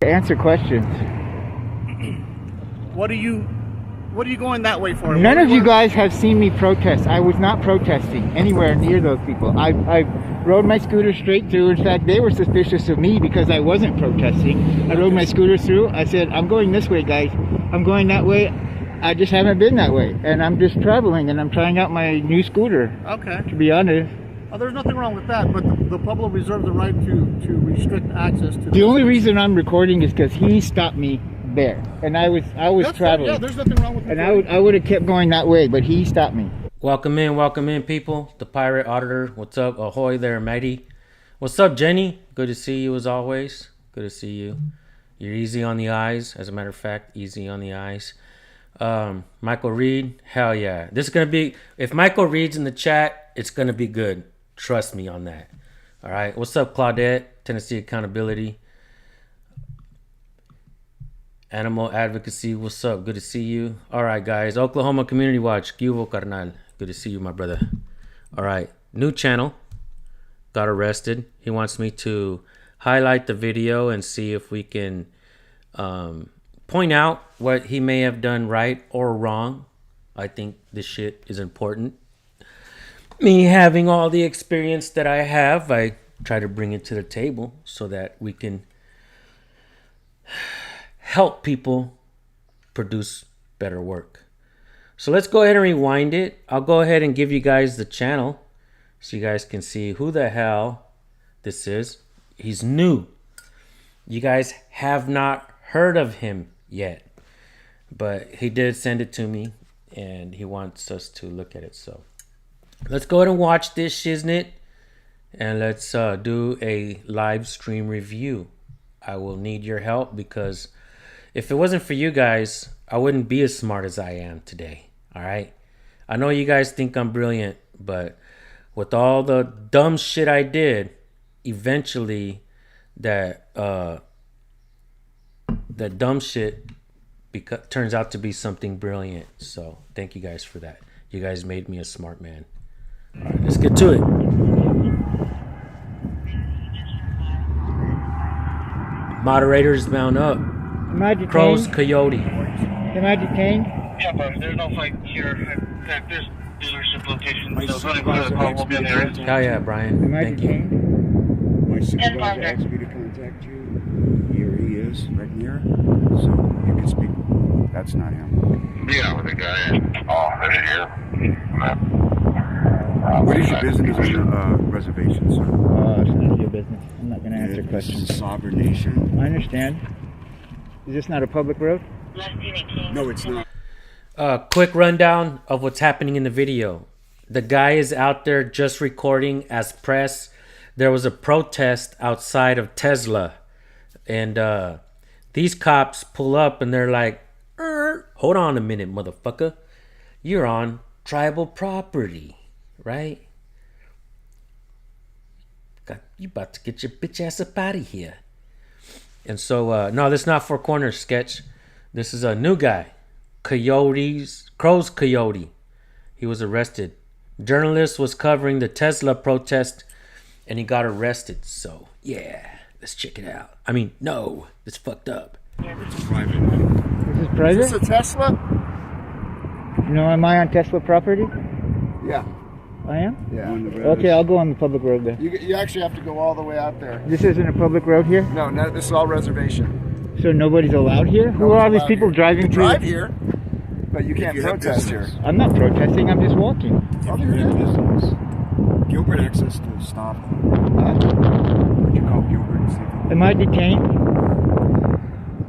answer questions. What are you going that way for? None of you guys have seen me protest. I was not protesting anywhere near those people. I rode my scooter straight through. In fact, they were suspicious of me because I wasn't protesting. I rode my scooter through. I said, I'm going this way, guys. I'm going that way. I just haven't been that way. And I'm just traveling and I'm trying out my new scooter. Okay. To be honest. Oh, there's nothing wrong with that, but the public reserves the right to restrict access to... The only reason I'm recording is because he stopped me there. And I was traveling. Yeah, there's nothing wrong with that. And I would have kept going that way, but he stopped me. Welcome in, people. The Pirate Auditor. What's up? Ahoy there, matey. What's up, Jenny? Good to see you as always. Good to see you. You're easy on the eyes. As a matter of fact, easy on the eyes. Michael Reed, hell yeah. This is going to be... If Michael Reed's in the chat, it's going to be good. Trust me on that. All right. What's up, Claudette? Tennessee Accountability. Animal Advocacy. What's up? Good to see you. All right, guys. Oklahoma Community Watch. Gyuvo Carnal. Good to see you, my brother. All right. New channel. Got arrested. He wants me to highlight the video and see if we can point out what he may have done right or wrong. I think this shit is important. Me having all the experience that I have, I try to bring it to the table so that we can help people produce better work. So let's go ahead and rewind it. I'll go ahead and give you guys the channel so you guys can see who the hell this is. He's new. You guys have not heard of him yet, but he did send it to me and he wants us to look at it. So let's go ahead and watch this shiznit and let's do a live stream review. I will need your help because if it wasn't for you guys, I wouldn't be as smart as I am today. All right. I know you guys think I'm brilliant, but with all the dumb shit I did, eventually that dumb shit turns out to be something brilliant. So thank you guys for that. You guys made me a smart man. All right, let's get to it. Moderators mount up. Crows Coyote. Am I detained? Yeah, but there's no fight here. There's dealership location. So we'll be in the area. Hell yeah, Brian. Am I Thank detained? you. My supervisor asked me to contact you. Here he is, right here. So you can speak. That's not him. Yeah, with the guy. Oh, right here. What is your business on the reservation, sir? It's none of your business. I'm not going to answer questions. This is a sovereign nation. I understand. Is this not a public road? No, it's not. Quick rundown of what's happening in the video. The guy is out there just recording as press. There was a protest outside of Tesla. And these cops pull up and they're like, hold on a minute, motherfucker. You're on tribal property, right? You about to get your bitch ass up out of here. And so, no, this is not Four Corners sketch. This is a new guy. Crow's Coyote. He was arrested. Journalist was covering the Tesla protest and he got arrested. So, yeah, let's check it out. I mean, no, it's fucked up. It's private. This is private? Is this a Tesla? No, am I on Tesla property? Yeah. I am? Yeah. Okay, I'll go on the public road then. You actually have to go all the way out there. This isn't a public road here? No, this is all reservation. So nobody's allowed here? Who are all these people driving you through? drive here, but you can't you have protest here. I'm not protesting, I'm just walking. If you're in business, Gilbert access to stop. Would you call Gilbert and see if Am I detained?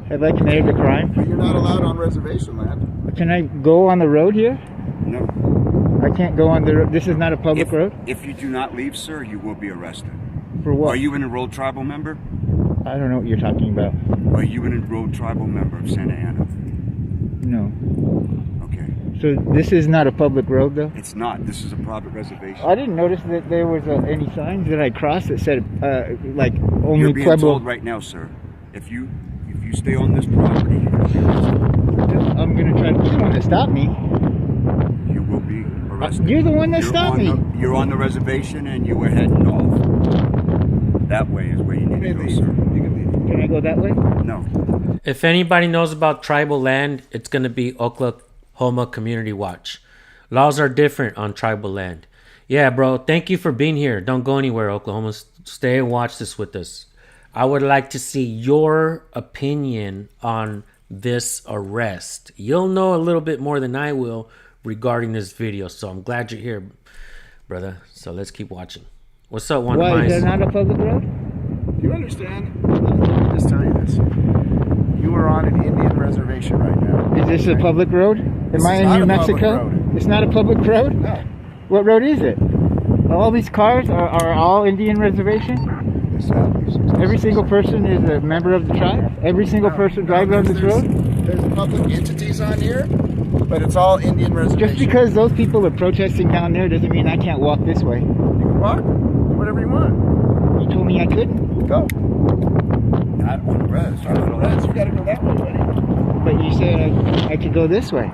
Have I committed a crime? But you're not allowed on reservation land. Can I go on the road here? No. I can't go on the road. This is not a public road? If you do not leave, sir, you will be arrested. For what? Are you an enrolled tribal member? I don't know what you're talking about. Are you an enrolled tribal member of Santa Ana? No. Okay. So this is not a public road, though? It's not. This is a private reservation. I didn't notice that there was any signs that I crossed that said, like, only You're being Pueblo. told right now, sir. If you stay on this property, you're going to be arrested. I'm going to try to... You don't want to stop me. You will be arrested. You're the one that stopped me. You're on the reservation and you were heading off. That way is where you need to go, sir. Can I go that way? No. If anybody knows about tribal land, it's going to be Oklahoma Community Watch. Laws are different on tribal land. Yeah, bro. Thank you for being here. Don't go anywhere, Oklahoma. Stay and watch this with us. I would like to see your opinion on this arrest. You'll know a little bit more than I will regarding this video. So I'm glad you're here, brother. So let's keep watching. What's up, One Why, is Pies? that not a public road? Do you understand? Let me just tell you this. You are on an Indian reservation right now. Is this a public road? This Am I is in not New a public Mexico? road. It's not a public road? No. What road is it? All these cars are all Indian Reservation? Every single person is a member of the tribe? Every single person driving on this road? There's public entities on here, but it's all Indian reservation. Just because those people are protesting down there doesn't mean I can't walk this way. You can walk, do whatever you want. You told me I couldn't. Go. Not on the res. Not on the res. You gotta go that way, buddy. But you said I could go this way.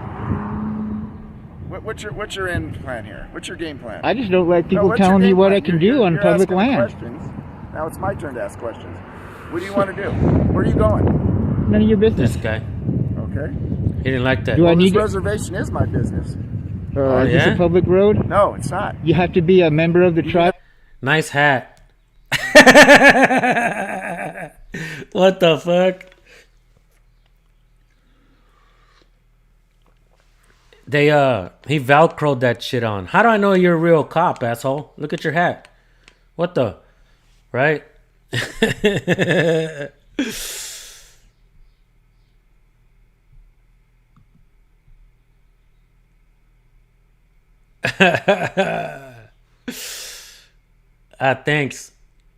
What's your end plan here? What's your game plan? I just don't like people what's your telling me game what plan? I can You're do on you're public asking land. Questions. Now it's my turn to ask questions. What do you want to do? Where are you going? None of your business. This guy. Okay. He didn't like that. Do I Well, need this to- reservation is my business. Is this yeah? a public road? No, it's not. You have to be a member of the tribe? Nice hat. What the fuck? He velcroed that shit on. How do I know you're a real cop, asshole? Look at your hat. What the? Right? Thanks,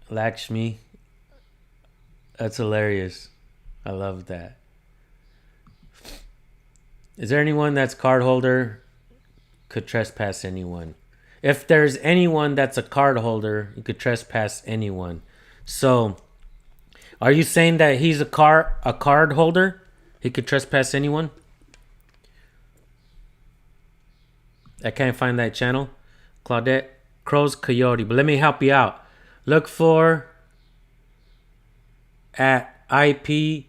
Lakshmi. That's hilarious. I love that. Is there anyone that's card holder could trespass anyone? If there's anyone that's a card holder, you could trespass anyone. So, are you saying that he's a card holder? He could trespass anyone? I can't find that channel. Claudette Crow's Coyote. But let me help you out. Look for at IPRA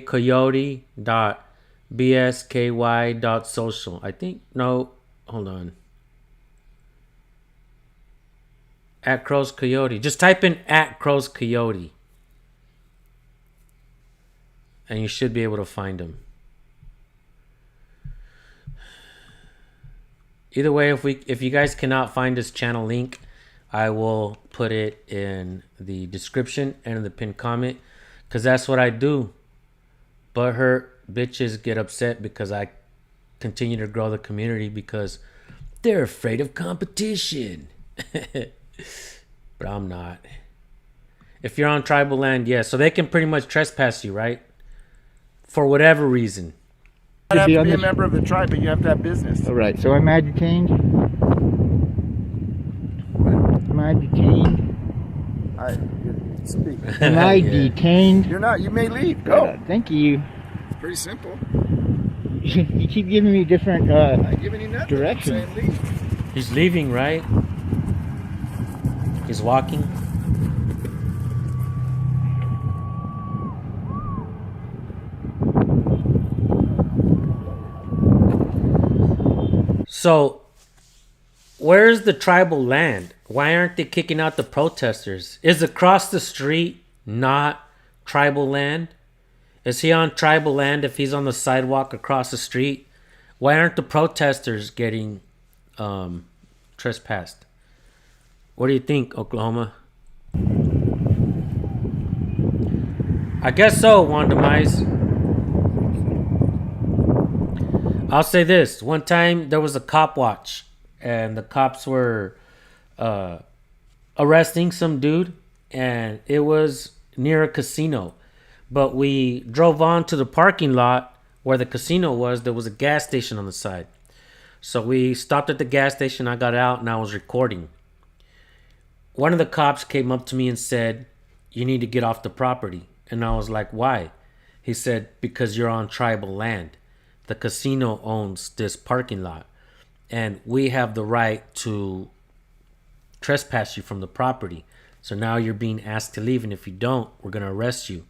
Coyote .bsky.social. I think, no, hold on. At Crow's Coyote. Just type in at Crow's Coyote. And you should be able to find him. Either way, if you guys cannot find this channel link, I will put it in the description and in the pinned comment, because that's what I do. But her bitches get upset because I continue to grow the community because they're afraid of competition. But I'm not. If you're on tribal land, yeah, so they can pretty much trespass you, right? For whatever reason. You have to on be a this- member of the tribe, but you have to have business. All right, so am I detained? Am I detained? Speak. Am I Yeah. detained? You're not. You may leave. Go. Thank you. It's pretty simple. You keep giving me different I'm giving you nothing. Direction. I'm saying leave. He's leaving, right? He's walking. So, where's the tribal land? Why aren't they kicking out the protesters? Is across the street not tribal land? Is he on tribal land if he's on the sidewalk across the street? Why aren't the protesters getting trespassed? What do you think, Oklahoma? I guess so, Wanda Mize. I'll say this. One time there was a cop watch and the cops were arresting some dude, and it was near a casino. But we drove on to the parking lot where the casino was. There was a gas station on the side. So we stopped at the gas station. I got out and I was recording. One of the cops came up to me and said, "You need to get off the property." And I was like, "Why?" He said, "Because you're on tribal land. The casino owns this parking lot, and we have the right to trespass you from the property. So now you're being asked to leave, and if you don't, we're going to arrest you.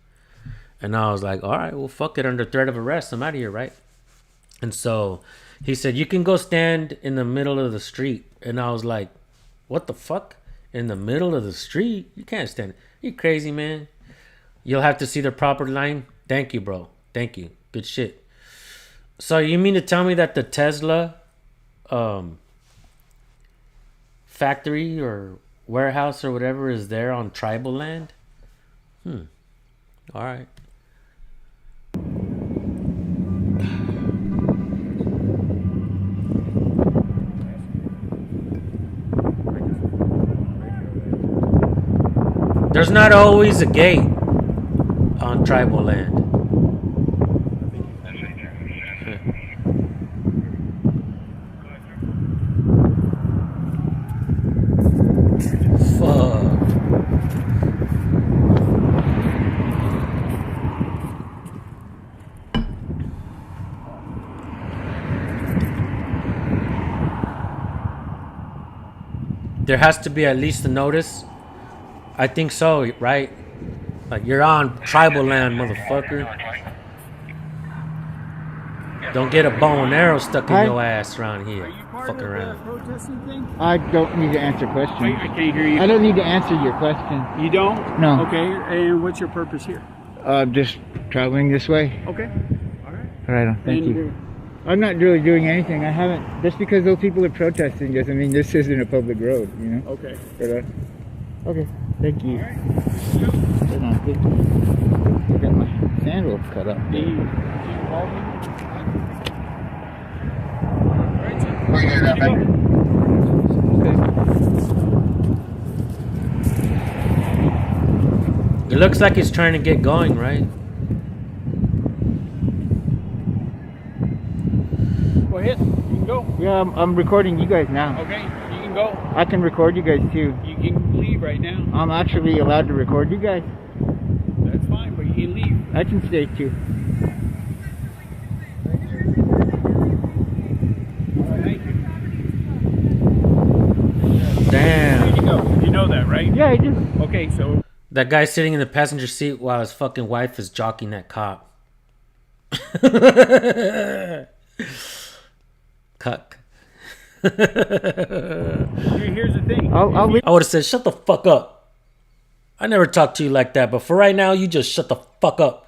And I was like, all right, well, fuck it. Under threat of arrest, I'm out of here, right? And so he said, you can go stand in the middle of the street. And I was like, what the fuck? In the middle of the street? You can't stand. You crazy, man. You'll have to see the proper line. Thank you, bro. Thank you. Good shit. So you mean to tell me that the Tesla factory or warehouse or whatever is there on tribal land? All right. There's not always a gate on tribal land. Fuck. There has to be at least a notice. I think so, right? Like, you're on tribal land, motherfucker. Don't get a bow and arrow stuck in your ass around here. Fucking around. Protesting thing? I don't need to answer questions. I can't hear you. I don't need to answer your question. You don't? No. Okay, and what's your purpose here? Just traveling this way. Okay. All right. Right on. Thank you. I'm not really doing anything. I haven't. Just because those people are protesting doesn't mean this isn't a public road, you know? Okay. But, okay. Thank you. Right on. Thank you. I got my sandals cut up. Do you call me? It looks like he's trying to get going, right? Go ahead. You can go. Yeah, I'm recording you guys now. Okay, you can go. I can record you guys too. You can leave right now. I'm actually allowed to record you guys. That's fine, but you can leave. I can stay too. Thank you. Damn. There you go. You know that, right? Yeah, I do. Okay, so That guy sitting in the passenger seat while his fucking wife is jockeying that cop. Cuck. here's the thing. I'll leave. I would have said, shut the fuck up. I never talked to you like that, but for right now, you just shut the fuck up.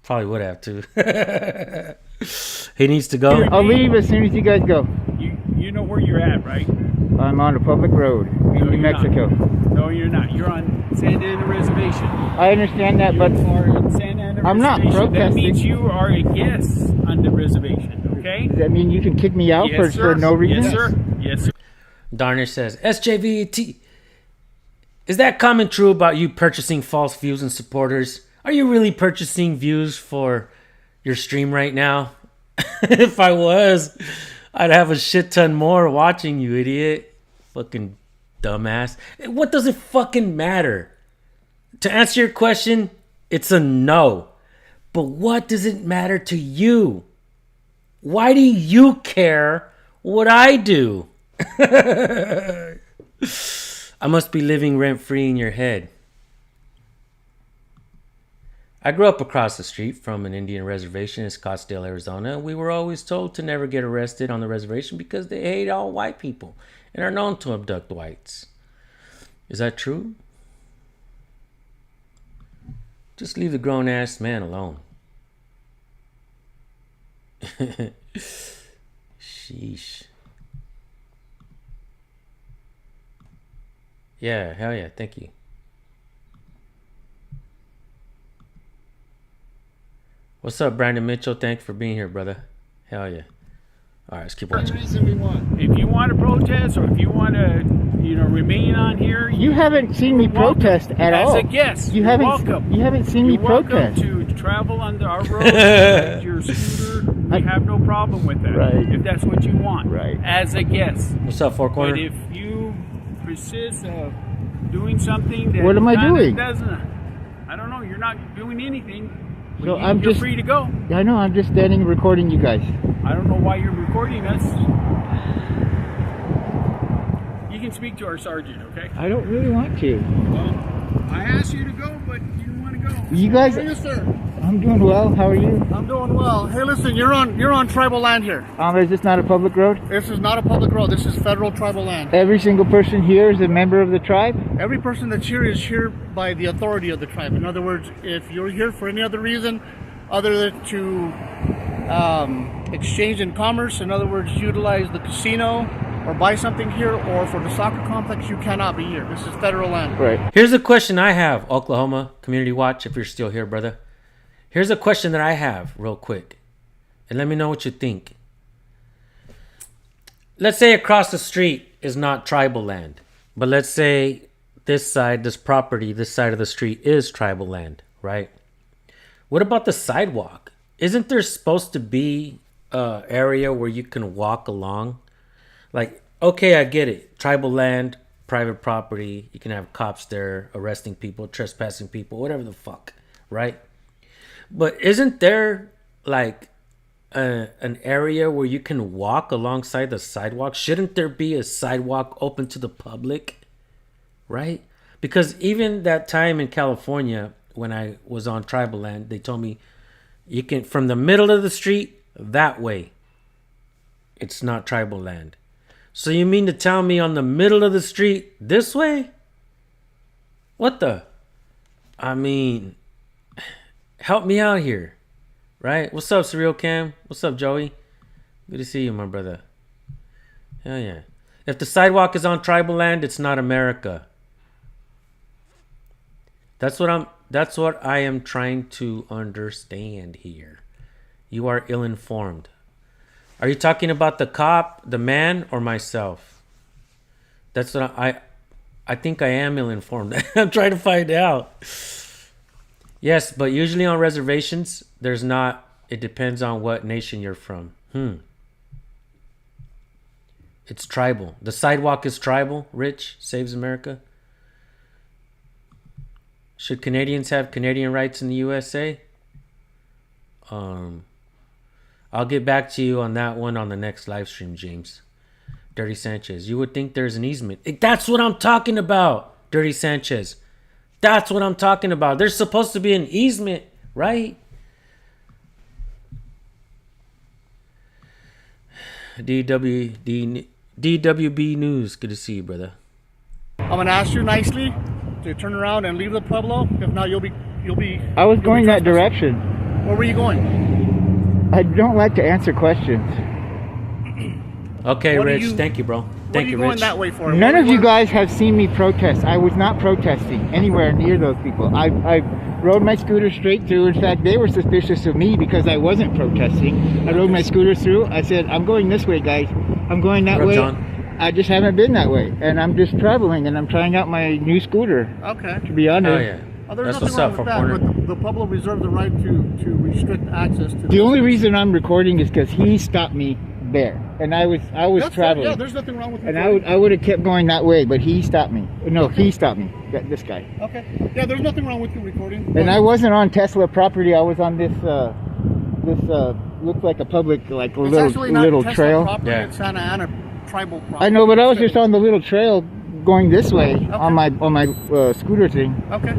Probably would have too. He needs to go. I'll leave as soon as you guys go. You know where you're at, right? I'm on a public road in New you're Mexico. not. No, you're not. You're on Santa Ana Reservation. I understand that, but You are on Santa Ana I'm not Reservation. That protesting. means you are a guest on the reservation, okay? does that mean you can kick me out Yes, for sir. no reason? Yes, sir. Yes, sir. Darnish says, SJVT, is that comment true about you purchasing false views and supporters? Are you really purchasing views for your stream right now? If I was, I'd have a shit ton more watching, you idiot. Fucking dumbass. What does it fucking matter? To answer your question, it's a no. But what does it matter to you? Why do you care what I do? I must be living rent-free in your head. I grew up across the street from an Indian reservation in Scottsdale, Arizona. We were always told to never get arrested on the reservation because they hate all white people and are known to abduct whites. Is that true? Just leave the grown-ass man alone. Sheesh. Yeah, hell yeah, thank you. What's up, Brandon Mitchell? Thanks for being here, brother. Hell yeah. All right, let's keep watching. If you want to protest or if you want to, remain on here, You haven't seen me protest at all. As a guest, You you're haven't. welcome. You haven't seen me You're welcome protest. to travel on our road, ride your scooter. We have no problem with that. Right. If that's what you want. Right. As a guest. What's up, Four Corner? But if you persist of doing something that What am I kinda doing? doesn't, I don't know. You're not doing anything. So I'm you're just- free to go. I know. I'm just standing recording you guys. I don't know why you're recording us. You can speak to our sergeant, okay? I don't really want to. Well, I asked you to go, but you didn't want to go. You guys- How are you, sir? I'm doing well. How are you? I'm doing well. Hey, listen, you're on tribal land here. Is this not a public road? This is not a public road. This is federal tribal land. Every single person here is a member of the tribe? Every person that's here is here by the authority of the tribe. In other words, if you're here for any other reason other than to exchange in commerce, in other words, utilize the casino or buy something here, or for the soccer complex, you cannot be here. This is federal land. Right. Here's a question I have, Oklahoma Community Watch, if you're still here, brother. Here's a question that I have real quick. And let me know what you think. Let's say across the street is not tribal land. But let's say this side, this property, this side of the street is tribal land, right? What about the sidewalk? Isn't there supposed to be an area where you can walk along? Like, okay, I get it. Tribal land, private property. You can have cops there arresting people, trespassing people, whatever the fuck, right? But isn't there like an area where you can walk alongside the sidewalk? Shouldn't there be a sidewalk open to the public, right? Because even that time in California when I was on tribal land, they told me you can, from the middle of the street that way, it's not tribal land. So you mean to tell me on the middle of the street this way? What the? I mean, help me out here, right? What's up, Surreal Cam? What's up, Joey? Good to see you, my brother. Hell yeah. If the sidewalk is on tribal land, it's not America. That's what I am trying to understand here. You are ill-informed. Are you talking about the cop, the man, or myself? That's what I think I am ill-informed. I'm trying to find out. Yes, but usually on reservations, there's not. It depends on what nation you're from. It's tribal. The sidewalk is tribal. Rich saves America. Should Canadians have Canadian rights in the USA? I'll get back to you on that one on the next live stream, James. Dirty Sanchez. You would think there's an easement. That's what I'm talking about, Dirty Sanchez. That's what I'm talking about. There's supposed to be an easement, right? DWB News. Good to see you, brother. I'm gonna ask you nicely to turn around and leave the Pueblo. If not, you'll be. I was going that direction. Where were you going? I don't like to answer questions. Okay, What are Rich. you- Thank you, bro. What are Thank you you, going Rich. that way for? None What of do you guys have seen me protest. I was not protesting anywhere near those people. I rode my scooter straight through. In fact, they were suspicious of me because I wasn't protesting. I rode my scooter through. I said, I'm going this way, guys. I'm going that What up, way. John? I just haven't been that way. And I'm just traveling and I'm trying out my new scooter, Okay. to be honest. Oh, yeah. Oh, there's That's nothing what's wrong up, with Four that, Corner. but the Pueblo reserve the right to restrict access to. The only reason I'm recording is because he stopped me there. And I was That's traveling. Fine. Yeah, there's nothing wrong with. And I would have kept going that way, but he stopped me. No, he stopped me. This guy. Okay. Yeah, there's nothing wrong with you recording. And I wasn't on Tesla property. I was on this looks like a public, like a It's actually not little Tesla trail. property, Yeah. It's Santa Ana tribal property. I know, but I was just on the little trail going this way on my scooter thing. Okay.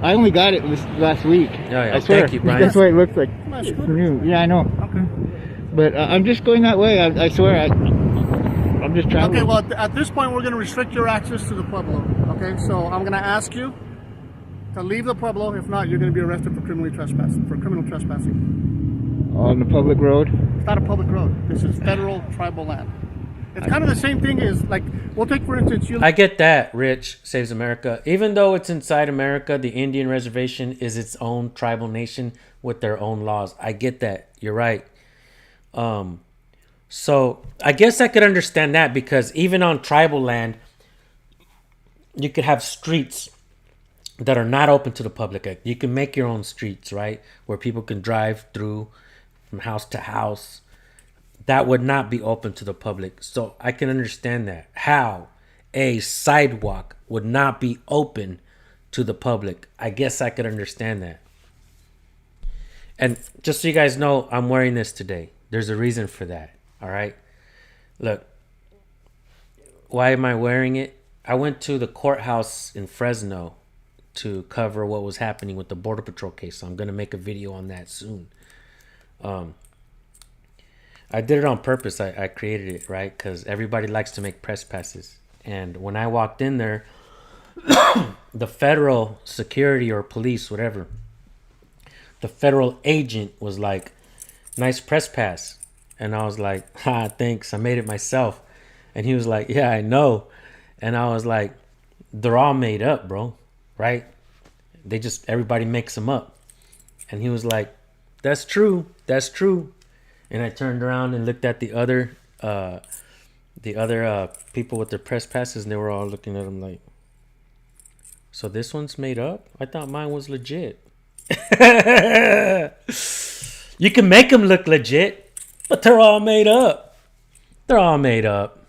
I only got it this last week. Yeah. I swear. Thank you, Brian. That's what it looks like. My It's scooter. new. Yeah, I know. Okay. But I'm just going that way. I swear. I'm just traveling. Okay. Well, at this point, we're going to restrict your access to the Pueblo. Okay. So I'm going to ask you to leave the Pueblo. If not, you're going to be arrested for criminal trespassing. On the public road. It's not a public road. This is federal tribal land. It's kind of the same thing as, like, we'll take for instance you. I get that, Rich saves America. Even though it's inside America, the Indian Reservation is its own tribal nation with their own laws. I get that. You're right. So I guess I could understand that because even on tribal land, you could have streets that are not open to the public. You can make your own streets, right? Where people can drive through from house to house. That would not be open to the public. So I can understand that. How a sidewalk would not be open to the public. I guess I could understand that. And just so you guys know, I'm wearing this today. There's a reason for that. All right. Look, Why am I wearing it? I went to the courthouse in Fresno to cover what was happening with the Border Patrol case. So I'm going to make a video on that soon. I did it on purpose. I created it, right? Because everybody likes to make press passes. And when I walked in there, the federal security or police, whatever, the federal agent was like, nice press pass. And I was like, thanks. I made it myself. And he was like, yeah, I know. And I was like, they're all made up, bro. Right? Everybody makes them up. And he was like, that's true. That's true. And I turned around and looked at the other people with their press passes, and they were all looking at them like, so this one's made up? I thought mine was legit. You can make them look legit, but they're all made up. They're all made up.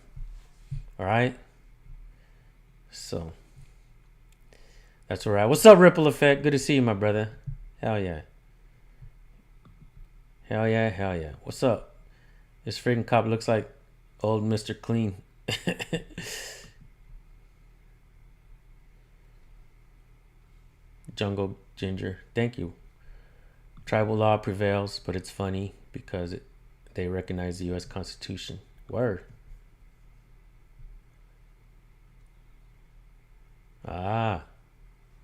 All right? So, that's all right. What's up, Ripple Effect? Good to see you, my brother. Hell yeah. Hell yeah, hell yeah. What's up? This freaking cop looks like old Mr. Clean. Jungle Ginger. Thank you. Tribal law prevails, but it's funny because they recognize the U.S. Constitution. Word.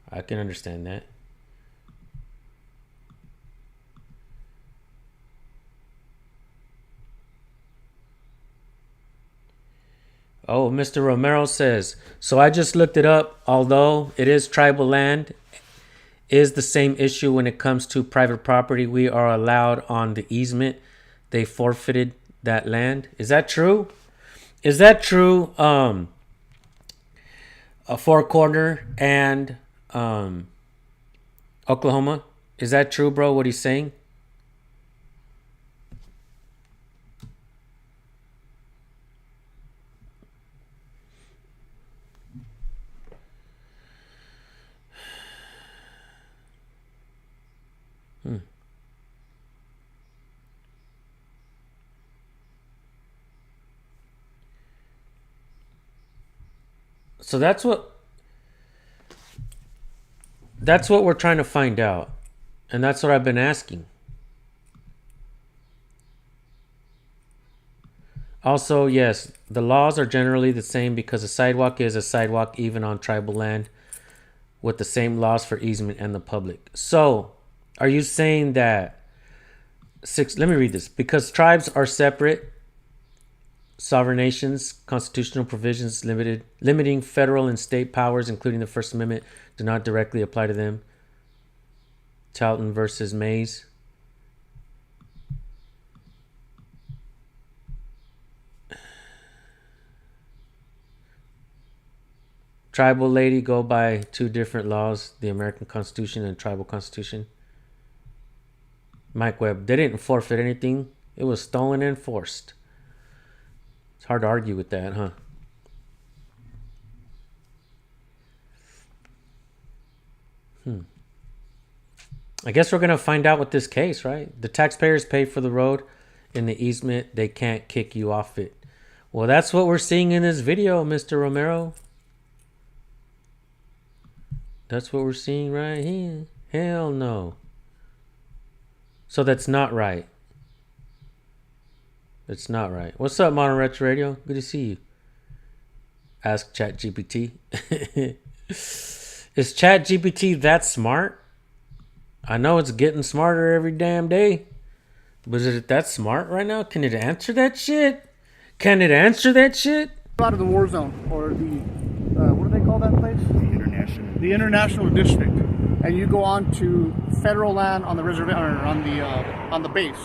I can understand that. Oh, Mr. Romero says, so I just looked it up. Although it is tribal land, is the same issue when it comes to private property. We are allowed on the easement. They forfeited that land. Is that true? Is that true? A Four Corner and Oklahoma. Is that true, bro? What he's saying? So that's what we're trying to find out. And that's what I've been asking. Also, yes, the laws are generally the same because a sidewalk is a sidewalk even on tribal land, with the same laws for easement and the public. So, are you saying that let me read this. Because tribes are separate sovereign nations, constitutional provisions limiting federal and state powers, including the First Amendment, do not directly apply to them. Talton versus Mays. Tribal lady go by two different laws, the American Constitution and Tribal Constitution. Mike Webb, they didn't forfeit anything. It was stolen and enforced. It's hard to argue with that, huh? I guess we're going to find out with this case, right? The taxpayers pay for the road in the easement. They can't kick you off it. Well, that's what we're seeing in this video, Mr. Romero. That's what we're seeing right here. Hell no. So that's not right. It's not right. What's up, Modern Retro Radio? Good to see you. Ask ChatGPT. Is ChatGPT that smart? I know it's getting smarter every damn day. But is it that smart right now? Can it answer that shit? Can it answer that shit? Out of the war zone, or the, what do they call that place? The International District. And you go on to federal land on the reservation, or on the base.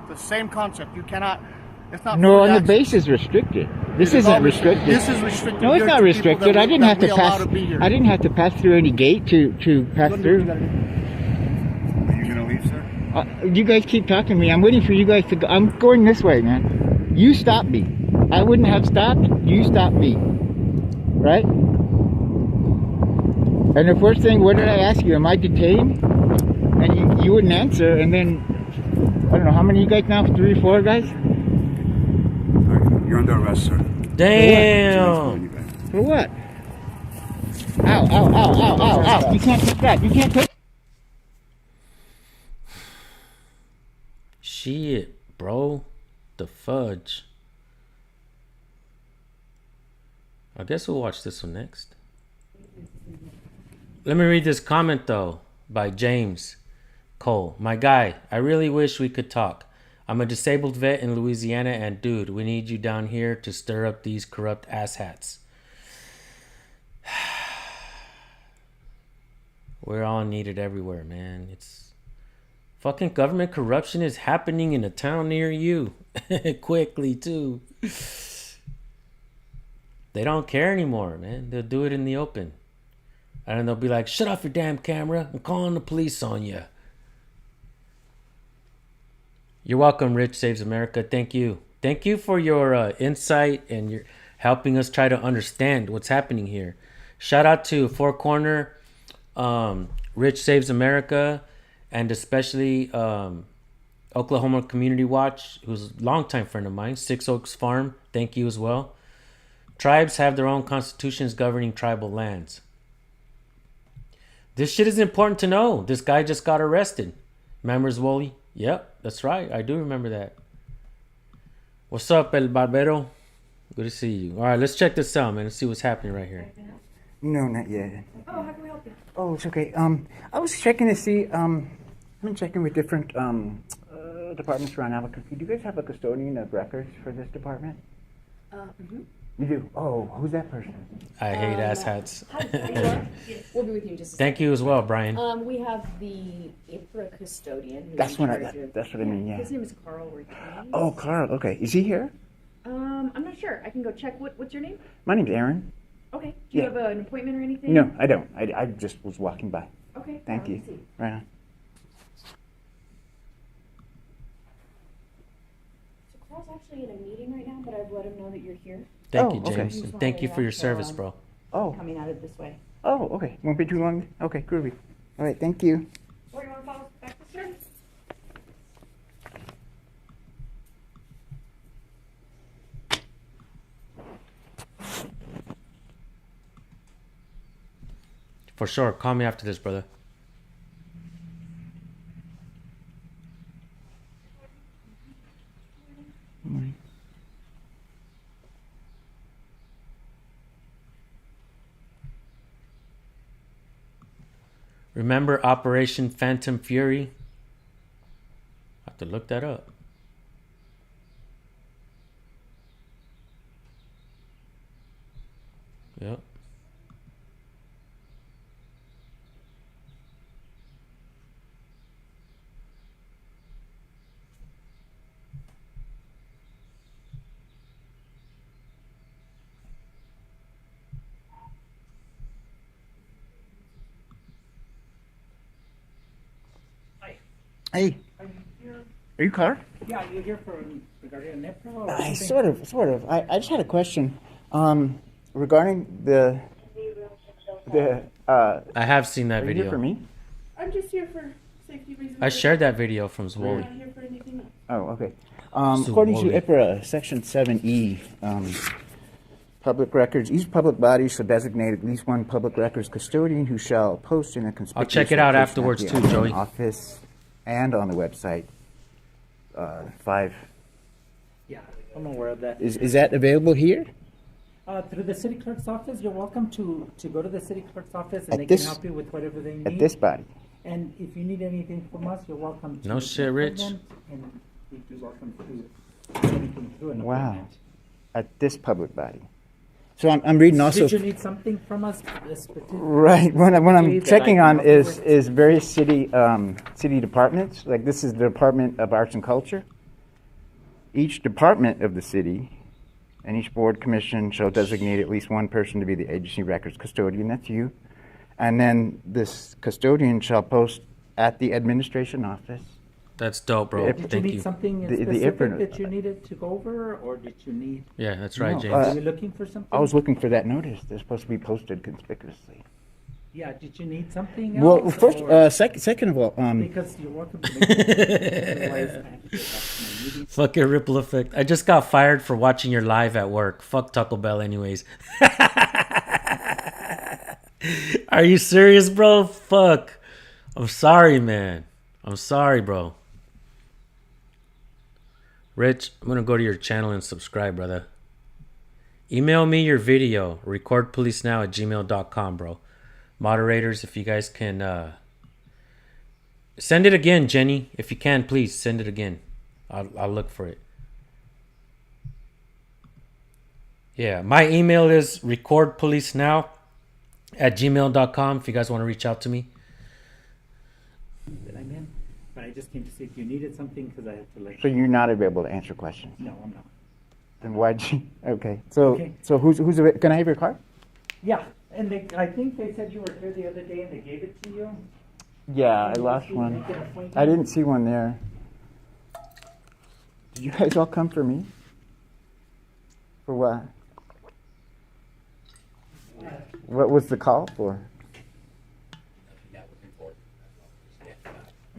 The same concept. You cannot. It's not. No, on the base is restricted. This isn't restricted. This is restricted. No, it's not restricted. I didn't have to pass. I didn't have to pass through any gate to pass through. Are you gonna leave, sir? You guys keep talking to me. I'm waiting for you guys to go. I'm going this way, man. You stopped me. I wouldn't have stopped. You stopped me. Right? And the first thing, what did I ask you? Am I detained? And you wouldn't answer. And then, I don't know, how many of you guys now? 3 or 4 guys? You're under arrest, sir. Damn. For what? Ow, ow, ow, ow, ow, ow. You can't take that. You can't take. Shit, bro. The fudge. I guess we'll watch this one next. Let me read this comment though by James Cole. My guy, I really wish we could talk. I'm a disabled vet in Louisiana, and dude, we need you down here to stir up these corrupt asshats. We're all needed everywhere, man. It's fucking government corruption is happening in a town near you. Quickly, too. They don't care anymore, man. They'll do it in the open. And then they'll be like, shut off your damn camera. I'm calling the police on you. You're welcome, Rich Saves America. Thank you. Thank you for your insight and your helping us try to understand what's happening here. Shout out to Four Corner, Rich Saves America, and especially Oklahoma Community Watch, who's a longtime friend of mine, Six Oaks Farm. Thank you as well. Tribes have their own constitutions governing tribal lands. This shit is important to know. This guy just got arrested. Remembers Wooly? Yep, that's right. I do remember that. What's up, El Barbero? Good to see you. All right, let's check this out, man. Let's see what's happening right here. No, not yet. Oh, how can we help you? Oh, it's okay. I was checking to see. I've been checking with different departments around Albuquerque. Do you guys have a custodian of records for this department? Mm-hmm. You do? Oh, who's that person? I hate asshats. Hi, we'll be with you in just a Thank you as well, Brian. We have the IPRA custodian. Who's That's in what charge of- that's what I mean. Yeah. His name is Carl Ortiz. Oh, Carl. Okay. Is he here? I'm not sure. I can go check. What's your name? My name's Aaron. Okay. Do you Yeah. have an appointment or anything? No, I don't. I just was walking by. Okay. Thank you. let's see. Right on. So Carl's actually in a meeting right now, but I've let him know that you're here. Thank you, okay. James. And thank you for your service, bro. Oh. Coming out of this way. Oh, okay. Won't be too long. Okay, groovy. All right. Thank you. Or you want to follow back this way? For sure. Call me after this, brother. Remember Operation Phantom Fury? I have to look that up. Yep. Hey. Are you Carl? Yeah, you're here for regarding NEPRA or I something? sort of. I just had a question. Regarding the. I have seen that Are you here video. for me? I'm just here for safety reasons. I shared that video from Zwoli. I'm not here for anything else. Oh, okay. According to IPRA, Section 7E, public records, each public body shall designate at least one public records custodian who shall post in a conspicuous check it out location at afterwards the too, admin Joey. office and on the website. 5. Yeah, I'm aware of that. Is that available here? Through the city clerk's office, you're welcome to go to the city clerk's office and At they this- can help you with whatever they need. At this body? And if you need anything from us, you're welcome to. No shit, Rich. appointment, And you're welcome to do anything through an Wow. appointment. At this public body. So I'm reading also. Did you need something from us? Specific? Right. What I'm that checking I on can help you is with? is various city departments. Like this is the Department of Arts and Culture. Each department of the city and each board commission shall designate at least one person to be the agency records custodian. That's you. And then this custodian shall post at the administration office. That's dope, bro. The Did you Thank need you. something The specific IPRA that you needed to go over, or did you need? Yeah, that's right, No, James. Were you looking for something? I was looking for that notice. They're supposed to be posted conspicuously. Yeah, did you need something Well, else? first, or- second of all, because you're welcome to make it. Otherwise, I have to get back to my meeting. Fucking ripple effect. I just got fired for watching your live at work. Fuck Taco Bell, anyways. Are you serious, bro? Fuck. I'm sorry, man. I'm sorry, bro. Rich, I'm gonna go to your channel and subscribe, brother. Email me your video, recordpolicenow@gmail.com, bro. Moderators, if you guys can send it again, Jenny. If you can, please send it again. I'll look for it. Yeah, my email is recordpolicenow@gmail.com if you guys want to reach out to me. That I'm in. But I just came to see if you needed something because I have to like. so you're not able to answer questions. No, I'm not. Then why'd you? Okay. So Okay. so who's can I have your card? Yeah, and I think they said you were here the other day and they gave it to you. Yeah, I Did you lost see- one. make an appointment? I didn't see one there. Did you guys all come for me? For what? What was the call for?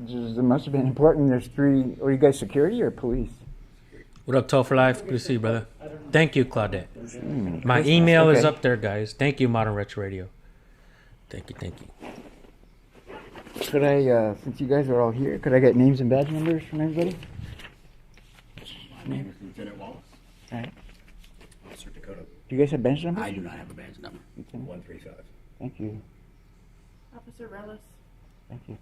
It must have been important. There's three. Are you guys security or police? What up, Toe for Life? Good to see you, brother. Thank you, Claudette. My Christmas, email is okay. up there, guys. Thank you, Modern Retro Radio. Thank you. Could I, since you guys are all here, could I get names and badge numbers from everybody? My name is Lieutenant Wallace, All right. Officer Dakota. Do you guys have badge numbers? I do not have a badge number. Lieutenant? 135. Thank you. Officer Relis. Thank you.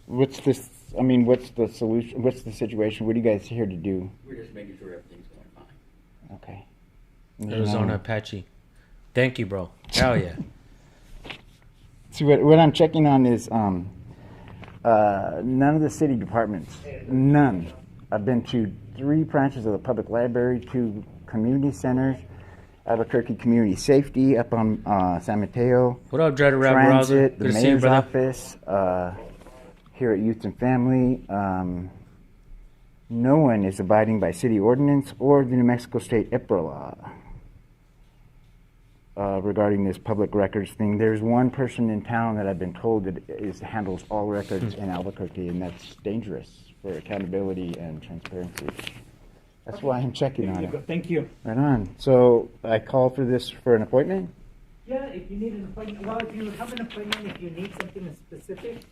What's this? I mean, what's the solution? What's the situation? What are you guys here to do? We're just making sure everything's going fine. Okay. Arizona Apache. Thank you, bro. Hell yeah. See, what I'm checking on is none of the city departments. None. I've been to 3 branches of the public library, 2 community centers, Albuquerque Community Safety up on San Mateo, What up, Dreader Rap Transit, the Good to see you, mayor's brother. office, here at Youth and Family. No one is abiding by city ordinance or the New Mexico State IPRA law regarding this public records thing. There's one person in town that I've been told that handles all records in Albuquerque, and that's dangerous for accountability and transparency. That's why I'm checking on it. Thank you. Right on. So I call for this for an appointment? Yeah, if you need an appointment, well, if you have an appointment, if you need something specific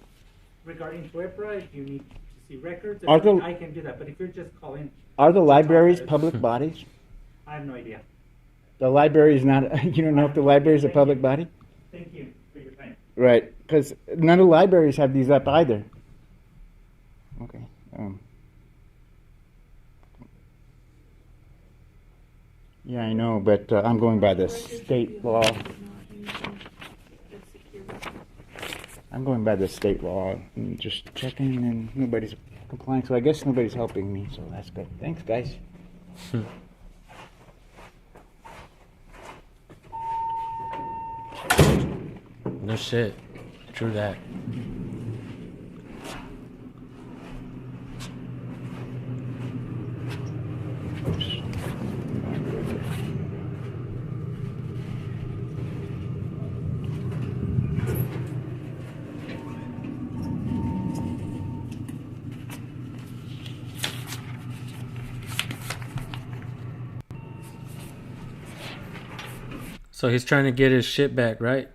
regarding TWIPRA, if you need to see records, or Are the- something, I can do that. But if you're just calling, Are the libraries public bodies? I have no idea. The library is not, you don't know if the library is a public body? Thank you for your time. Right, because none of the libraries have these up either. Okay. Yeah, I know, but I'm going by the state law. I'm going by the state law and just checking, and nobody's complying. So I guess nobody's helping me, so that's good. Thanks, guys. No shit. True that. So he's trying to get his shit back, right?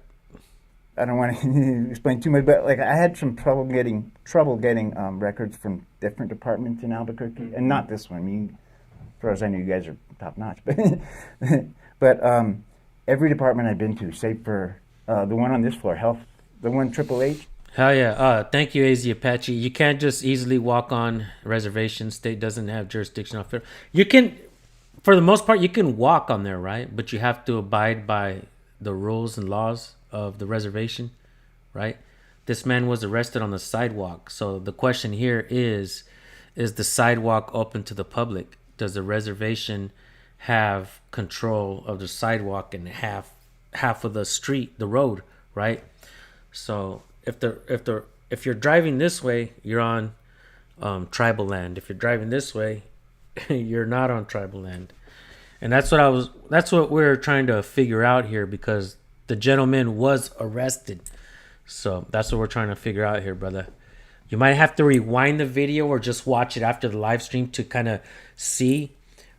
I don't want to explain too much, but like I had some trouble getting records from different departments in Albuquerque, and not this one. I mean, as far as I know, you guys are top notch, but every department I've been to, save for the one on this floor, health, the one Triple H. Hell yeah. Thank you, AZ Apache. You can't just easily walk on reservation. State doesn't have jurisdiction on federal. You can, for the most part, you can walk on there, right? But you have to abide by the rules and laws of the reservation, right? This man was arrested on the sidewalk. So the question here is the sidewalk open to the public? Does the reservation have control of the sidewalk and half of the street, the road, right? So if you're driving this way, you're on tribal land. If you're driving this way, you're not on tribal land. And that's what we're trying to figure out here, because the gentleman was arrested. So that's what we're trying to figure out here, brother. You might have to rewind the video or just watch it after the live stream to kind of see.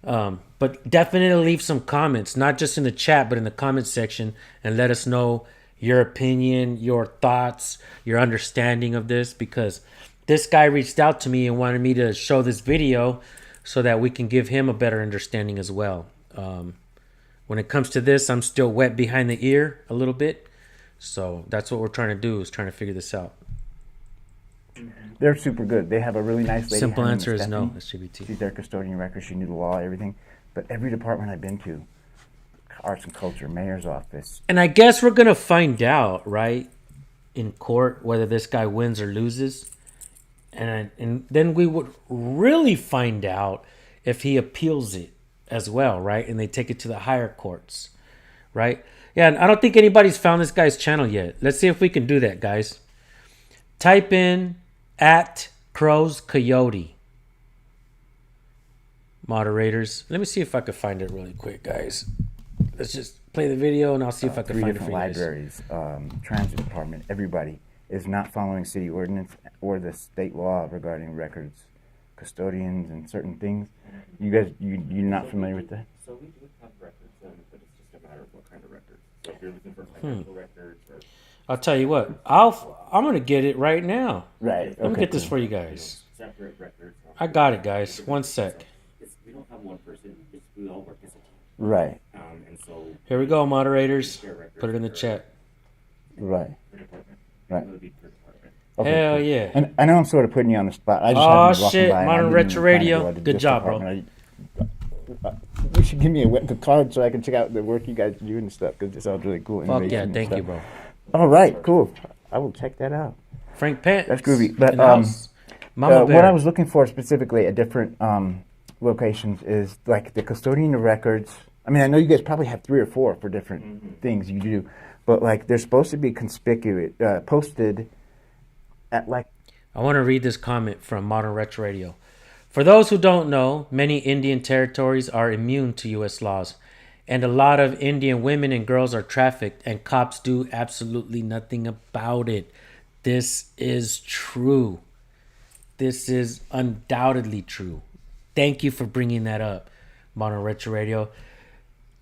But definitely leave some comments, not just in the chat, but in the comment section, and let us know your opinion, your thoughts, your understanding of this, because this guy reached out to me and wanted me to show this video so that we can give him a better understanding as well. When it comes to this, I'm still wet behind the ear a little bit. So that's what we're trying to do, is trying to figure this out. They're super good. They have a really nice lady. Simple her name answer is no, Stephanie. SGBT. She's their custodian record. She knew the law, everything. But every department I've been to, arts and culture, mayor's office. And I guess we're going to find out, right, in court, whether this guy wins or loses. And then we would really find out if he appeals it as well, right? And they take it to the higher courts, right? Yeah, and I don't think anybody's found this guy's channel yet. Let's see if we can do that, guys. Type in @CrowsCoyote. Moderators. Let me see if I can find it really quick, guys. Let's just play the video and I'll see if I can find it for you guys. 3 different libraries, transit department, everybody is not following city ordinance or the state law regarding records, custodians, and certain things. You guys, you're not familiar with that? So we do have records, but it's just a matter of what kind of records. So if you're looking for financial records or... I'll tell you what. I'm gonna get it right now. Right. Let me okay, get this cool. for you guys. separate records. I got it, guys. One sec. We don't have one person. We all work as a team. Right. And so... Here we go, moderators. Put it in the chat. Right. Right. Okay, Hell cool. Yeah. And I know I'm sort of putting you on the spot. I just oh, shit. Modern Retro Radio. Good job, bro. You should give me a card so I can check out the work you guys do and stuff, because it sounds really cool. Fuck yeah, thank you, bro. All right, cool. I will check that out. Frank Pence. That's groovy. But what I was looking for specifically at different locations is like the custodian of records. I mean, I know you guys probably have 3 or 4 for different things you do, but like they're supposed to be conspicuous, posted at like... I want to read this comment from Modern Retro Radio. For those who don't know, many Indian territories are immune to U.S. laws, and a lot of Indian women and girls are trafficked, and cops do absolutely nothing about it. This is true. This is undoubtedly true. Thank you for bringing that up, Modern Retro Radio.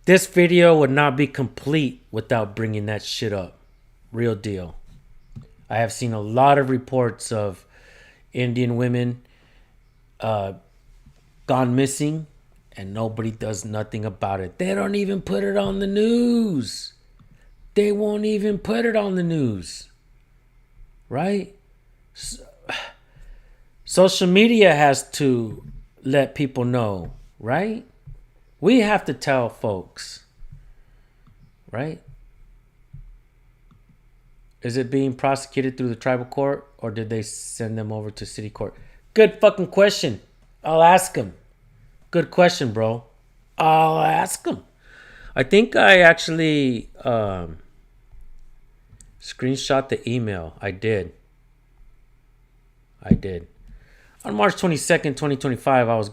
This video would not be complete without bringing that shit up. Real deal. I have seen a lot of reports of Indian women gone missing, and nobody does nothing about it. They don't even put it on the news. They won't even put it on the news. Right? Social media has to let people know, right? We have to tell folks, right? Is it being prosecuted through the tribal court, or did they send them over to city court? Good fucking question. I'll ask him. Good question, bro. I'll ask him. I think I actually screenshot the email. I did. On March 22nd, 2025, I was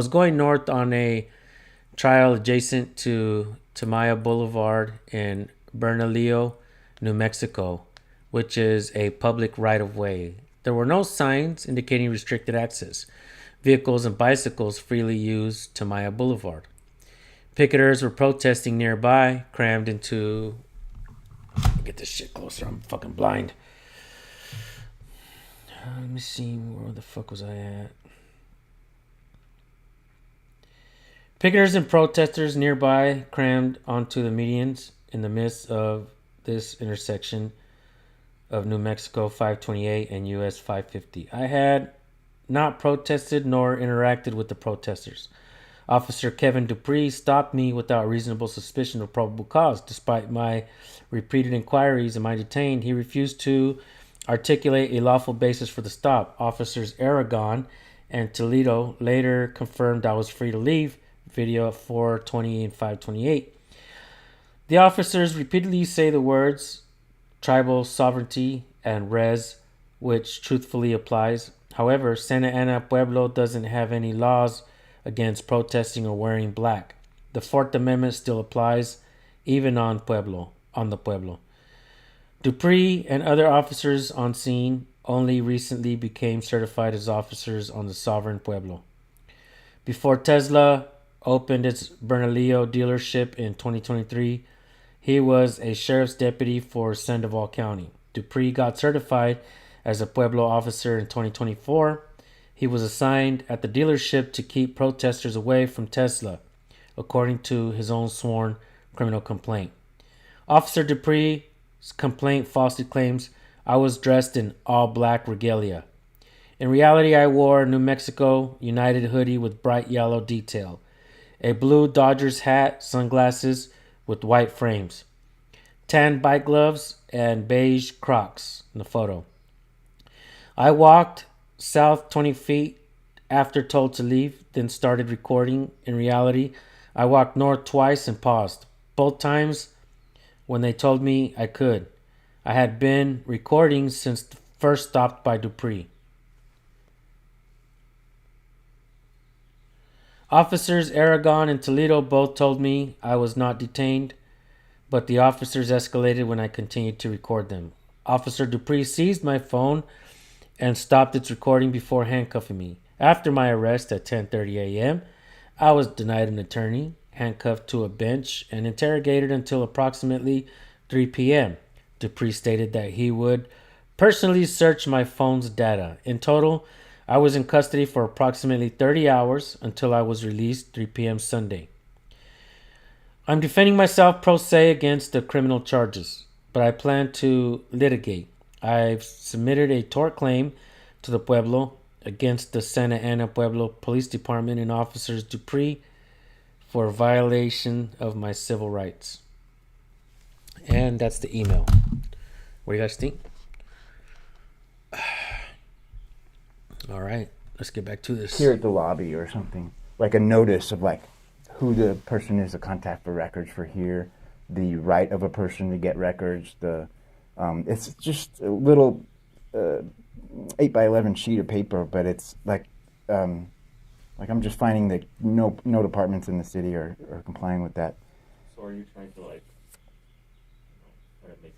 going north on a trail adjacent to Tamaya Boulevard in Bernalillo, New Mexico, which is a public right-of-way. There were no signs indicating restricted access. Vehicles and bicycles freely used Tamaya Boulevard. Picketers were protesting nearby, crammed into... Get this shit closer, I'm fucking blind. Let me see, where the fuck was I at? Picketers and protesters nearby crammed onto the medians in the midst of this intersection of New Mexico 528 and US 550. I had not protested nor interacted with the protesters. Officer Kevin Dupree stopped me without reasonable suspicion of probable cause. Despite my repeated inquiries and my detained, he refused to articulate a lawful basis for the stop. Officers Aragon and Toledo later confirmed I was free to leave. Video at 4:20 and 5:28. The officers repeatedly say the words tribal sovereignty and res, which truthfully applies. However, Santa Ana Pueblo doesn't have any laws against protesting or wearing black. The Fourth Amendment still applies, even on the Pueblo. Dupree and other officers on scene only recently became certified as officers on the sovereign Pueblo. Before Tesla opened its Bernalillo dealership in 2023, he was a sheriff's deputy for Sandoval County. Dupree got certified as a Pueblo officer in 2024. He was assigned at the dealership to keep protesters away from Tesla, according to his own sworn criminal complaint. Officer Dupree's complaint falsely claims I was dressed in all black regalia. In reality, I wore a New Mexico United hoodie with bright yellow detail, a blue Dodgers hat, sunglasses with white frames, tan bike gloves, and beige Crocs in the photo. I walked south 20 feet after told to leave, then started recording. In reality, I walked north twice and paused. Both times when they told me I could. I had been recording since first stopped by Dupree. Officers Aragon and Toledo both told me I was not detained, but the officers escalated when I continued to record them. Officer Dupree seized my phone and stopped its recording before handcuffing me. After my arrest at 10:30 a.m., I was denied an attorney, handcuffed to a bench, and interrogated until approximately 3 p.m. Dupree stated that he would personally search my phone's data. In total, I was in custody for approximately 30 hours until I was released 3 p.m. Sunday. I'm defending myself pro se against the criminal charges, but I plan to litigate. I've submitted a tort claim to the Pueblo against the Santa Ana Pueblo Police Department and Officers Dupree for violation of my civil rights. And that's the email. What do you guys think? All right, let's get back to this. Here at the lobby or something, like a notice of like who the person is to contact for records for here, the right of a person to get records. It's just a little 8x11 sheet of paper, but it's like I'm just finding that no departments in the city are complying with that. So are you trying to try to make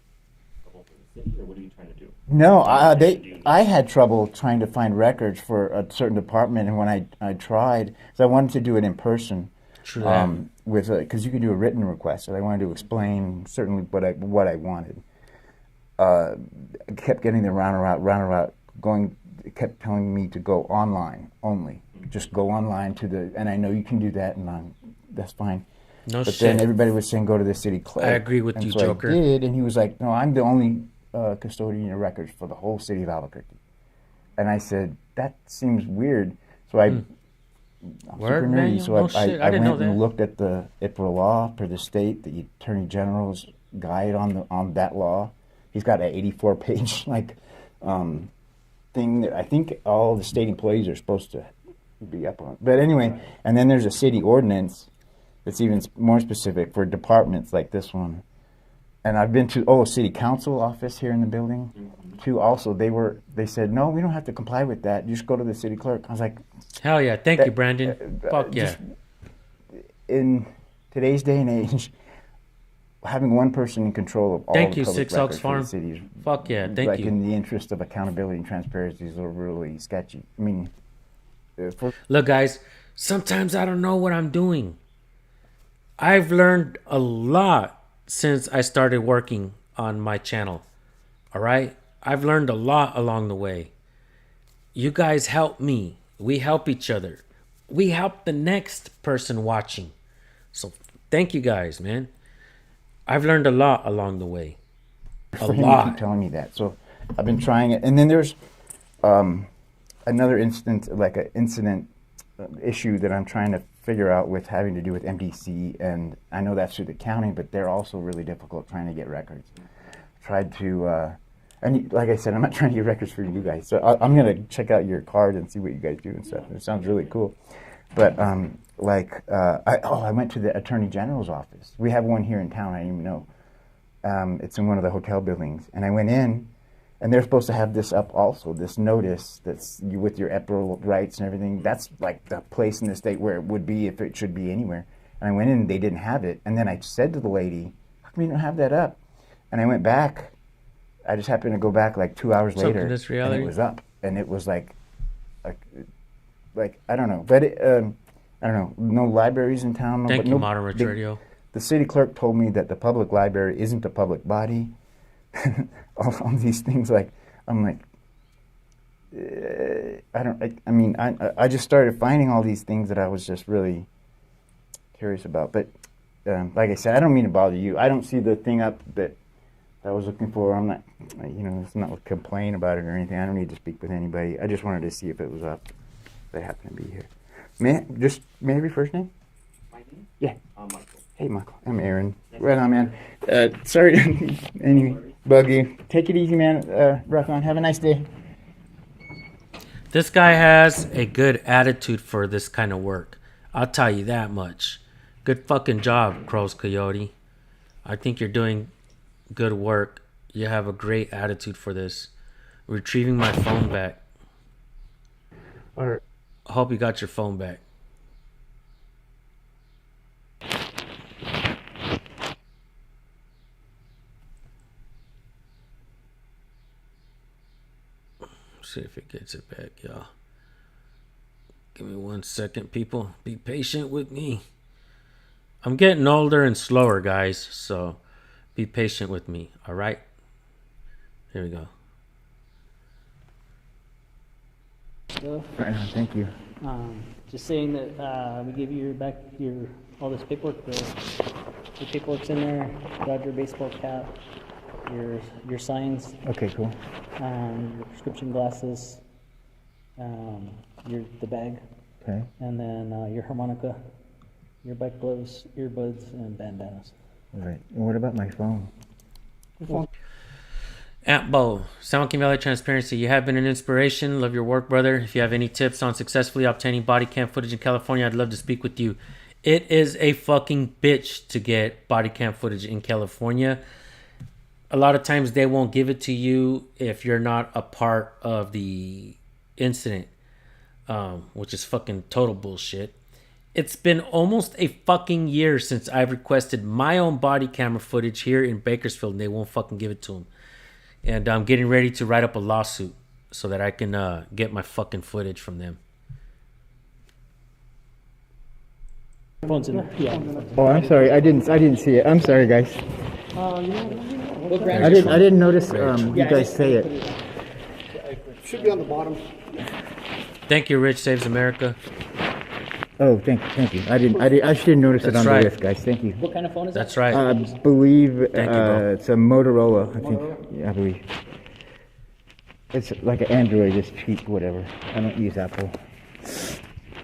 trouble for the city, or what are you trying to do? No, I had trouble trying to find records for a certain department, and when I tried, so I wanted to do it in person. True. Because you could do a written request, so I wanted to explain certainly what I wanted. I kept getting the roundabout going. It kept telling me to go online only. Just go online and I know you can do that, and that's fine. No but shit. Then everybody was saying go to the city clerk. I agree with you, so Joker. I did, and he was like, "No, I'm the only custodian of records for the whole city of Albuquerque." And I said, "That seems weird." So I'm super nerdy, so I went and looked at the IPRA law for the state, the Attorney General's guide on that law. He's got an 84-page thing that I think all the state employees are supposed to be up on. But anyway, and then there's a city ordinance that's even more specific for departments like this one. And I've been to city council office here in the building too. Also, they said no, we don't have to comply with that. Just go to the city clerk. I was like, hell yeah, thank you, Brandon. Fuck yeah. In today's day and age, having one person in control of all the public records for the city is, fuck yeah, thank you. In the interest of accountability and transparency, is really sketchy. I mean, look, guys, sometimes I don't know what I'm doing. I've learned a lot since I started working on my channel. All right? I've learned a lot along the way. You guys help me. We help each other. We help the next person watching. So thank you guys, man. I've learned a lot along the way. A lot. You keep telling me that. So I've been trying it. And then there's another incident, like an incident issue that I'm trying to figure out with having to do with MDC. And I know that's through the county, but they're also really difficult trying to get records. Tried to, and like I said, I'm not trying to get records for you guys. So I'm going to check out your card and see what you guys do and stuff. It sounds really cool. But I went to the Attorney General's office. We have one here in town, I didn't even know. It's in one of the hotel buildings. And I went in, And they're supposed to have this up also, this notice that's with your EPRO rights and everything. That's like the place in the state where it would be if it should be anywhere. And I went in and they didn't have it. And then I said to the lady, how come you don't have that up? And I went back. I just happened to go back like 2 hours later. And it was up. And it was like I don't know. But I don't know. No libraries in town. Thank you, Modern Rich Radio. The city clerk told me that the public library isn't a public body. all these things, like, I'm like, I just started finding all these things that I was just really curious about. But like I said, I don't mean to bother you. I don't see the thing up that I was looking for. I'm not, it's not to complain about it or anything. I don't need to speak with anybody. I just wanted to see if it was up. They happen to be here. May I have your first name? My name? Yeah. Michael. Hey, Michael. I'm Aaron. Right on, man. Sorry to anyway, bug you. Take it easy, man. Rock on. Have a nice day. This guy has a good attitude for this kind of work. I'll tell you that much. Good fucking job, Crows Coyote. I think you're doing good work. You have a great attitude for this. Retrieving my phone back. Or I hope you got your phone back. See if it gets it back, y'all. Give me 1 second, people. Be patient with me. I'm getting older and slower, guys, so be patient with me, all right? Here we go. right on, thank you. Just saying that we give you back all this paperwork. The paperwork's in there. Got your baseball cap, your signs. Okay, cool. Your prescription glasses. The bag. Okay. And then your harmonica, your bike gloves, earbuds, and bandanas. All right. And what about my phone? Aunt Bo, San Joaquin Valley Transparency. You have been an inspiration. Love your work, brother. If you have any tips on successfully obtaining body cam footage in California, I'd love to speak with you. It is a fucking bitch to get body cam footage in California. A lot of times they won't give it to you if you're not a part of the incident, which is fucking total bullshit. It's been almost a fucking year since I've requested my own body camera footage here in Bakersfield, and they won't fucking give it to them. And I'm getting ready to write up a lawsuit so that I can get my fucking footage from them. Phone's in there. Yeah. Oh, I'm sorry. I didn't see it. I'm sorry, guys. I didn't notice you guys say it. Should be on the bottom. Thank you, Rich Saves America. Oh, thank you. I just didn't notice it on the list, guys. Thank you. What kind of phone is that? That's right. I believe Thank you, bro. it's a Motorola. I think. Yeah, I believe. It's like an Android, it's cheap, whatever. I don't use Apple.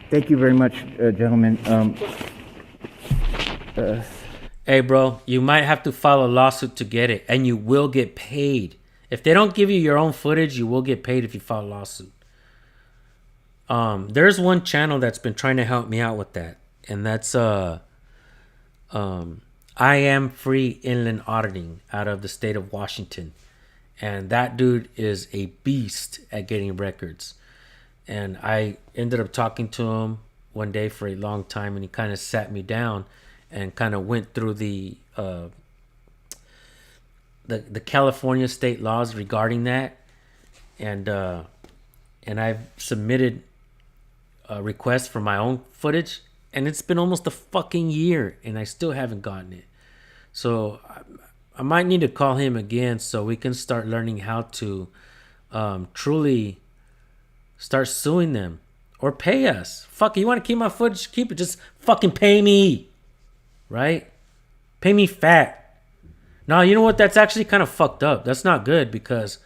Thank you very much, gentlemen. Hey, bro, you might have to file a lawsuit to get it, and you will get paid. If they don't give you your own footage, you will get paid if you file a lawsuit. There's one channel that's been trying to help me out with that, and that's I Am Free Inland Auditing out of the state of Washington. And that dude is a beast at getting records. And I ended up talking to him one day for a long time, and he kind of sat me down and kind of went through the California state laws regarding that. And I've submitted a request for my own footage, and it's been almost a fucking year, and I still haven't gotten it. So I might need to call him again so we can start learning how to truly start suing them or pay us. Fuck, you want to keep my footage? Keep it. Just fucking pay me, right? Pay me fat. Now, you know what? That's actually kind of fucked up. That's not good because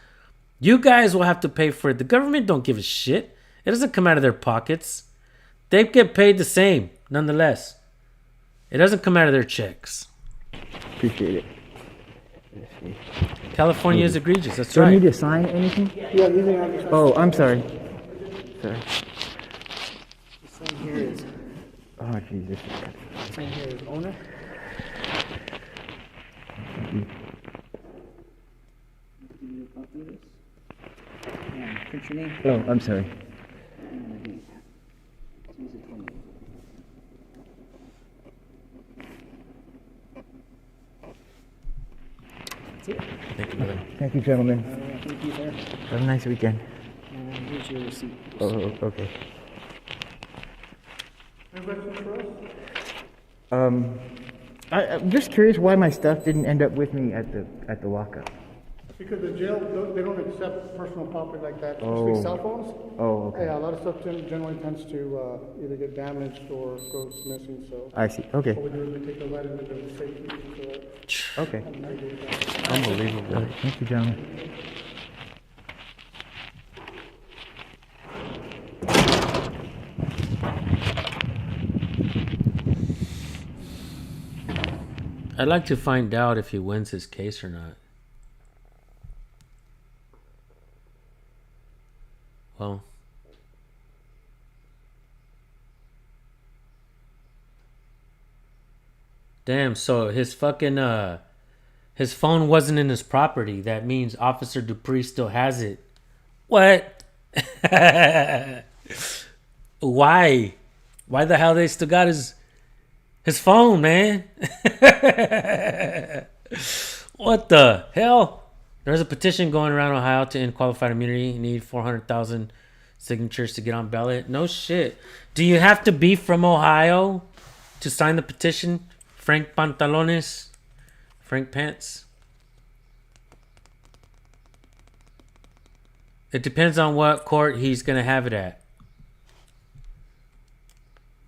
you guys will have to pay for it. The government don't give a shit. It doesn't come out of their pockets. They get paid the same, nonetheless. It doesn't come out of their checks. Appreciate it. California is egregious. That's Do right. I need to sign anything? Yeah, you may have Oh, I'm sorry. Sorry. This one here is. Oh, Jesus. This one here is owner. Give you a copy of this. What's your name? Oh, I'm sorry. That's it. Thank you, brother. Thank you, gentlemen. Thank you, sir. Have a nice weekend. And here's your receipt. Oh, okay. I'm just curious why my stuff didn't end up with me at the lockup. Because the jail, they don't accept personal property like that, Oh. especially cell phones. Oh, okay. Yeah, a lot of stuff generally tends to either get damaged or goes missing, so. I see. Okay. What we do is we take the lead into the safety, so Okay. that. Unbelievable. All right. Thank you, gentlemen. I'd like to find out if he wins his case or not. Well, damn, so his fucking his phone wasn't in his property. That means Officer Dupree still has it. What? Why? Why the hell they still got his phone, man? What the hell? There's a petition going around Ohio to end qualified immunity. You need 400,000 signatures to get on ballot. No shit. Do you have to be from Ohio to sign the petition? Frank Pantalones? Frank Pants? It depends on what court he's going to have it at.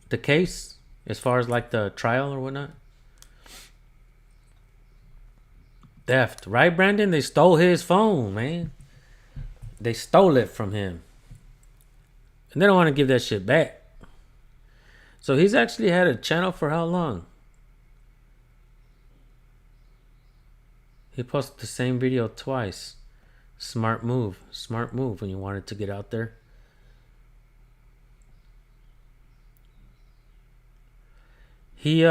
The case? As far as like the trial or whatnot? Theft, right, Brandon? They stole his phone, man. They stole it from him. And they don't want to give that shit back. So he's actually had a channel for how long? He posted the same video twice. Smart move. Smart move when you wanted to get out there. He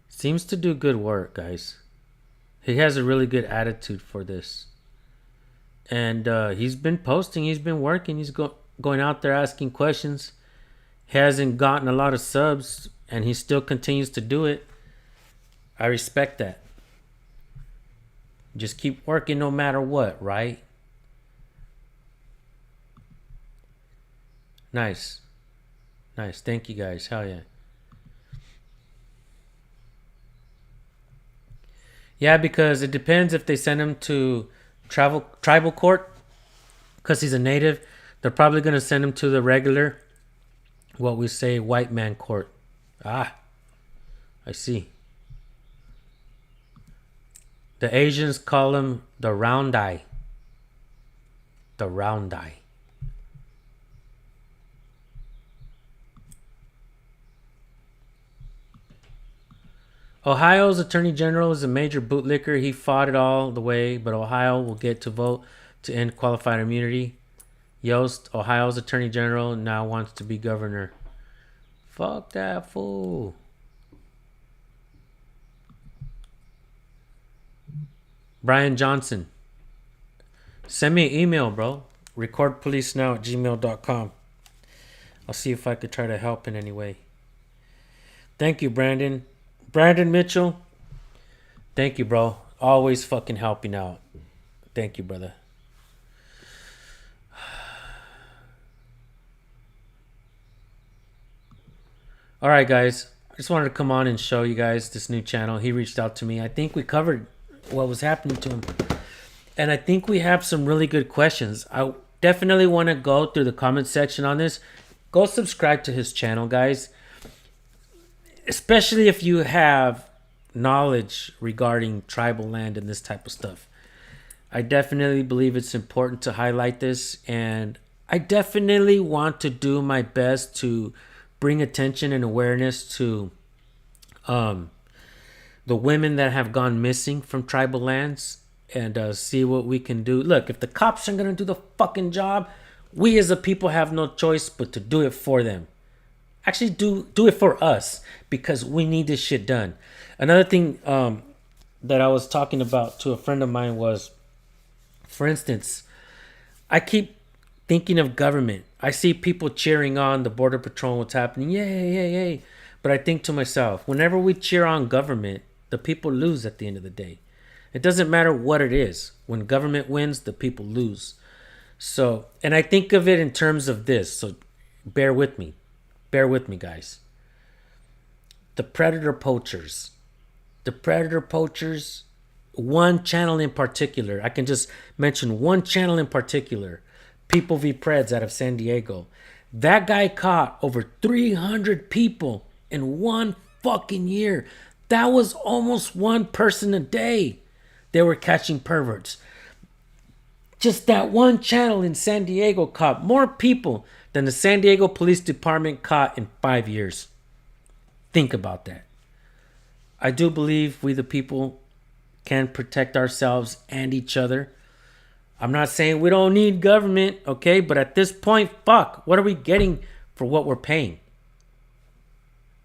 seems to do good work, guys. He has a really good attitude for this. And he's been posting, he's been working, he's going out there asking questions. He hasn't gotten a lot of subs, and he still continues to do it. I respect that. Just keep working no matter what, right? Nice. Nice. Thank you, guys. Hell yeah. Yeah, because it depends if they send him to tribal court, because he's a native. They're probably going to send him to the regular, what we say, white man court. Ah, I see. The Asians call him the round eye. The round eye. Ohio's Attorney General is a major bootlicker. He fought it all the way, but Ohio will get to vote to end qualified immunity. Yost, Ohio's Attorney General, now wants to be governor. Fuck that fool. Brian Johnson. Send me an email, bro. recordpolicenow@gmail.com. I'll see if I could try to help in any way. Thank you, Brandon. Brandon Mitchell. Thank you, bro. Always fucking helping out. Thank you, brother. All right, guys. I just wanted to come on and show you guys this new channel. He reached out to me. I think we covered what was happening to him. And I think we have some really good questions. I definitely want to go through the comment section on this. Go subscribe to his channel, guys. Especially if you have knowledge regarding tribal land and this type of stuff. I definitely believe it's important to highlight this. And I definitely want to do my best to bring attention and awareness to the women that have gone missing from tribal lands, and see what we can do. Look, if the cops aren't going to do the fucking job, we as a people have no choice but to do it for them. Actually, do it for us, because we need this shit done. Another thing that I was talking about to a friend of mine was, for instance, I keep thinking of government. I see people cheering on the Border Patrol, what's happening. Yay, yay, yay. But I think to myself, whenever we cheer on government, the people lose at the end of the day. It doesn't matter what it is. When government wins, the people lose. So, and I think of it in terms of this. So bear with me. Bear with me, guys. The predator poachers. The predator poachers, one channel in particular. I can just mention one channel in particular. People v. Preds out of San Diego. That guy caught over 300 people in one fucking year. That was almost one person a day. They were catching perverts. Just that one channel in San Diego caught more people than the San Diego Police Department caught in 5 years. Think about that. I do believe we the people can protect ourselves and each other. I'm not saying we don't need government, okay? But at this point, fuck, what are we getting for what we're paying?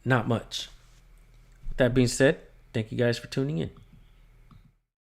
Not much. With that being said, thank you guys for tuning in.